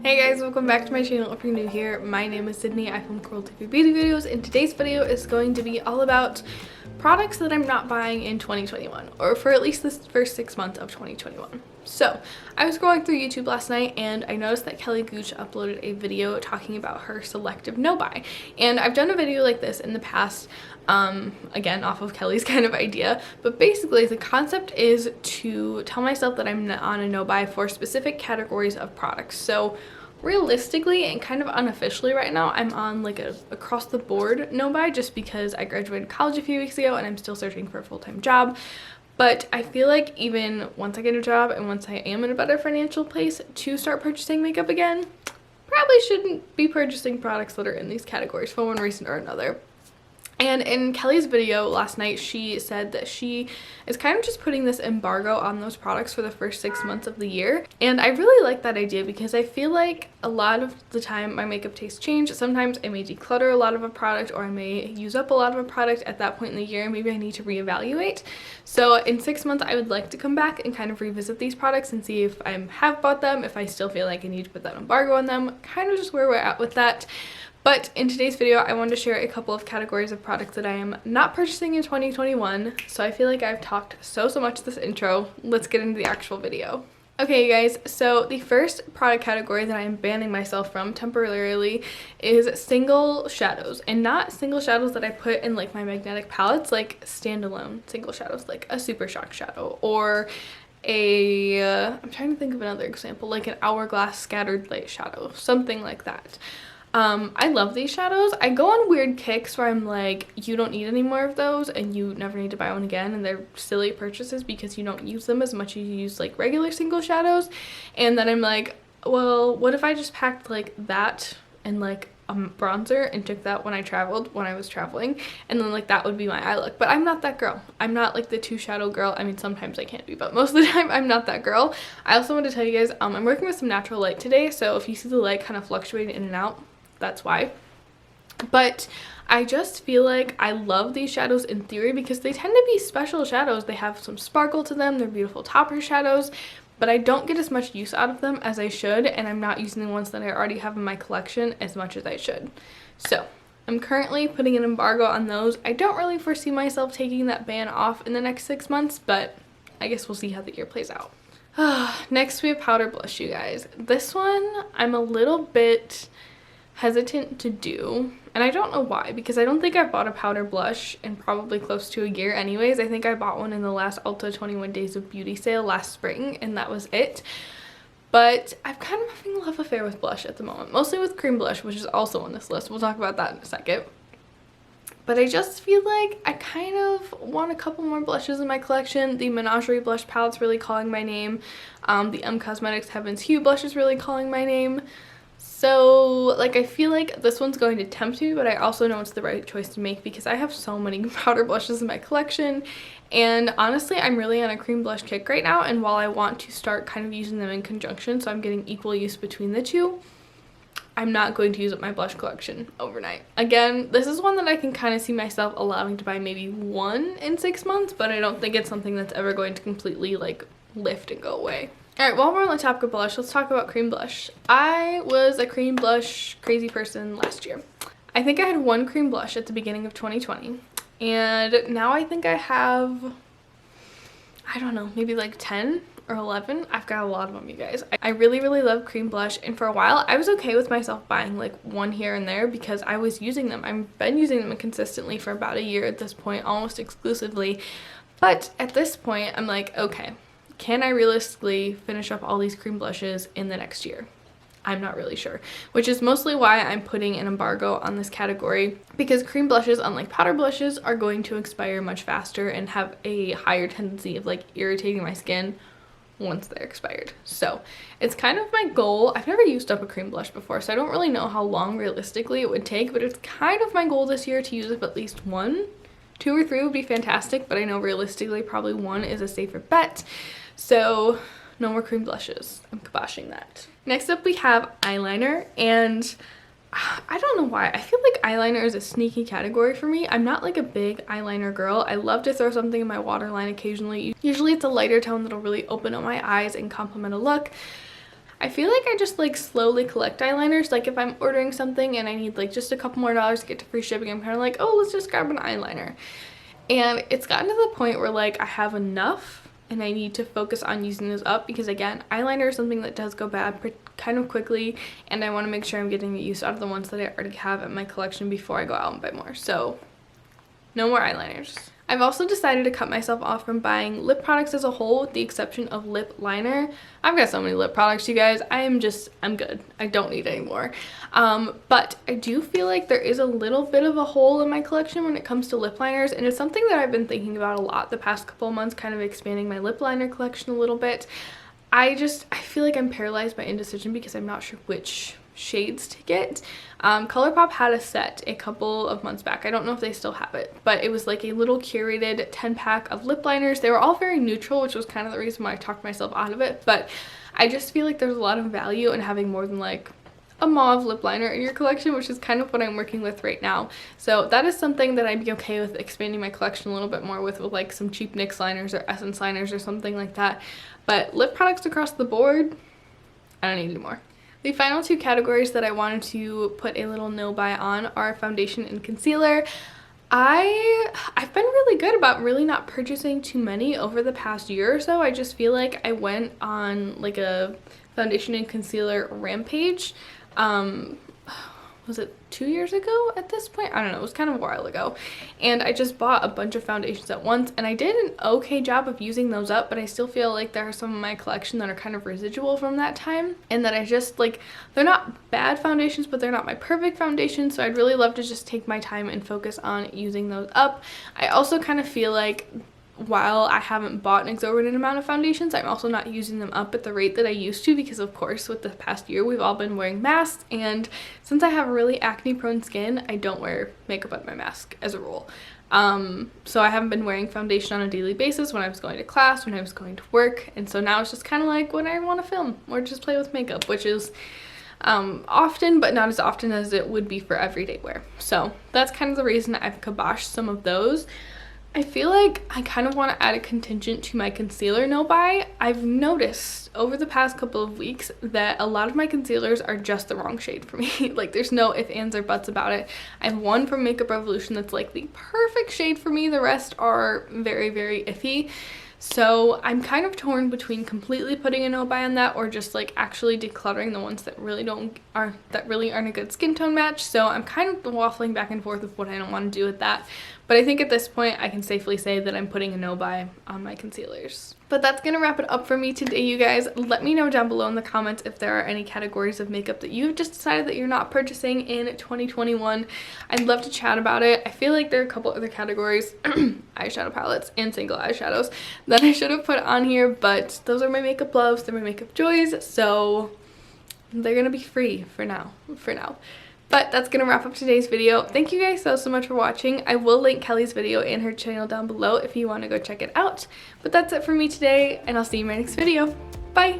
Hey guys, welcome back to my channel. If you're new here, my name is Sydney. I film cruelty-free beauty videos, and today's video is going to be all about products that I'm not buying in 2021, or for at least the first 6 months of 2021. So I was scrolling through YouTube last night and I noticed that Kelly Gooch uploaded a video talking about her selective no buy, and I've done a video like this in the past, again off of Kelly's kind of idea, but basically the concept is to tell myself that I'm on a no buy for specific categories of products. So realistically and kind of unofficially right now, I'm on like a across the board no buy just because I graduated college a few weeks ago and I'm still searching for a full-time job. But I feel like even once I get a job and once I am in a better financial place to start purchasing makeup again, probably shouldn't be purchasing products that are in these categories for one reason or another. And in Kelly's video last night, she said that she is kind of just putting this embargo on those products for the first 6 months of the year. And I really like that idea because I feel like a lot of the time my makeup tastes change. Sometimes I may declutter a lot of a product, or I may use up a lot of a product at that point in the year. Maybe I need to reevaluate. So in 6 months, I would like to come back and kind of revisit these products and see if I have bought them, if I still feel like I need to put that embargo on them, kind of just where we're at with that. But in today's video, I wanted to share a couple of categories of products that I am not purchasing in 2021. So I feel like I've talked so much this intro. Let's get into the actual video. Okay, you guys, so the first product category that I am banning myself from temporarily is single shadows. And not single shadows that I put in like my magnetic palettes, like standalone single shadows, like a Super Shock shadow, or I'm trying to think of another example, like an Hourglass Scattered Light shadow, something like that. I love these shadows. I go on weird kicks where I'm like, you don't need any more of those and you never need to buy one again, and they're silly purchases because you don't use them as much as you use like regular single shadows. And then I'm like, well, what if I just packed like that and like a bronzer and took that when I was traveling, and then like that would be my eye look. But I'm not that girl. I'm not like the 2 shadow girl. I mean, sometimes I can be, but most of the time I'm not that girl. I also want to tell you guys, I'm working with some natural light today, so if you see the light kind of fluctuating in and out, that's why. But I just feel like I love these shadows in theory because they tend to be special shadows. They have some sparkle to them. They're beautiful topper shadows, but I don't get as much use out of them as I should, and I'm not using the ones that I already have in my collection as much as I should. So I'm currently putting an embargo on those. I don't really foresee myself taking that ban off in the next 6 months, but I guess we'll see how the year plays out. Next we have powder blush, you guys. This one I'm a little bit hesitant to do, and I don't know why, because I don't think I've bought a powder blush in probably close to a year anyways. I think I bought one in the last Ulta 21 Days of Beauty sale last spring, and that was it. But I'm kind of having a love affair with blush at the moment, mostly with cream blush, which is also on this list. We'll talk about that in a second. But I just feel like I kind of want a couple more blushes in my collection. The Menagerie blush palette's really calling my name. The Cosmetics Heaven's Hue blush is really calling my name. So like I feel like this one's going to tempt me, but I also know it's the right choice to make because I have so many powder blushes in my collection, and honestly I'm really on a cream blush kick right now. And while I want to start kind of using them in conjunction so I'm getting equal use between the two, I'm not going to use up my blush collection overnight. Again, this is one that I can kind of see myself allowing to buy maybe one in 6 months, but I don't think it's something that's ever going to completely like lift and go away. Alright, while we're on the topic of blush, let's talk about cream blush. I was a cream blush crazy person last year. I think I had one cream blush at the beginning of 2020, and now I think I have, I don't know, maybe like 10 or 11. I've got a lot of them, you guys. I really love cream blush, and for a while I was okay with myself buying like one here and there because I was using them. I've been using them consistently for about a year at this point, almost exclusively. But at this point I'm like, okay, can I realistically finish up all these cream blushes in the next year? I'm not really sure, which is mostly why I'm putting an embargo on this category, because cream blushes, unlike powder blushes, are going to expire much faster and have a higher tendency of like irritating my skin once they're expired. So it's kind of my goal. I've never used up a cream blush before, so I don't really know how long realistically it would take, but it's kind of my goal this year to use up at least one. 2 or 3 would be fantastic, but I know realistically probably 1 is a safer bet. So no more cream blushes. I'm kiboshing that. Next up we have eyeliner, and I don't know why. I feel like eyeliner is a sneaky category for me. I'm not like a big eyeliner girl. I love to throw something in my waterline occasionally. Usually it's a lighter tone that'll really open up my eyes and complement a look. I feel like I just like slowly collect eyeliners. Like if I'm ordering something and I need like just a couple more dollars to get to free shipping, I'm kind of like, oh, let's just grab an eyeliner. And it's gotten to the point where like I have enough and I need to focus on using those up, because again, eyeliner is something that does go bad kind of quickly, and I want to make sure I'm getting the use out of the ones that I already have in my collection before I go out and buy more. So no more eyeliners. I've also decided to cut myself off from buying lip products as a whole, with the exception of lip liner. I've got so many lip products, you guys. I'm good. I don't need any more. But I do feel like there is a little bit of a hole in my collection when it comes to lip liners, and it's something that I've been thinking about a lot the past couple of months, kind of expanding my lip liner collection a little bit. I feel like I'm paralyzed by indecision because I'm not sure which shades to get. ColourPop had a set a couple of months back. I don't know if they still have it, but it was like a little curated 10-pack of lip liners. They were all very neutral, which was kind of the reason why I talked myself out of it, but I just feel like there's a lot of value in having more than like a mauve lip liner in your collection, which is kind of what I'm working with right now. So that is something that I'd be okay with expanding my collection a little bit more with like some cheap NYX liners or Essence liners or something like that. But lip products across the board, I don't need any more. The final two categories that I wanted to put a little no buy on are foundation and concealer. I've been really good about really not purchasing too many over the past year or so. I just feel like I went on like a foundation and concealer rampage. Was it 2 years ago at this point? I don't know, it was kind of a while ago, and I just bought a bunch of foundations at once, and I did an okay job of using those up, but I still feel like there are some in my collection that are kind of residual from that time, and that I just like, they're not bad foundations, but they're not my perfect foundation, so I'd really love to just take my time and focus on using those up. I also kind of feel like while I haven't bought an exorbitant amount of foundations, I'm also not using them up at the rate that I used to, because of course with the past year we've all been wearing masks, and since I have really acne prone skin, I don't wear makeup under my mask as a rule. So I haven't been wearing foundation on a daily basis when I was going to class, when I was going to work, and so now it's just kind of like when I want to film or just play with makeup, which is often, but not as often as it would be for everyday wear. So that's kind of the reason I've kiboshed some of those. I feel like I kind of want to add a contingent to my concealer no buy. I've noticed over the past couple of weeks that a lot of my concealers are just the wrong shade for me. Like there's no ifs, ands, or buts about it. I have one from Makeup Revolution that's like the perfect shade for me. The rest are very, very iffy. So I'm kind of torn between completely putting a no buy on that or just like actually decluttering the ones that really aren't a good skin tone match. So I'm kind of waffling back and forth with what I don't want to do with that. But I think at this point I can safely say that I'm putting a no buy on my concealers. But that's gonna wrap it up for me today, you guys. Let me know down below in the comments if there are any categories of makeup that you've just decided that you're not purchasing in 2021. I'd love to chat about it. I feel like there are a couple other categories, eyeshadow palettes and single eyeshadows, that I should have put on here, but those are my makeup loves, they're my makeup joys, so they're gonna be free for now. But that's gonna wrap up today's video. Thank you guys so much for watching. I will link Kelly's video and her channel down below if you want to go check it out. But that's it for me today, and I'll see you in my next video. Bye!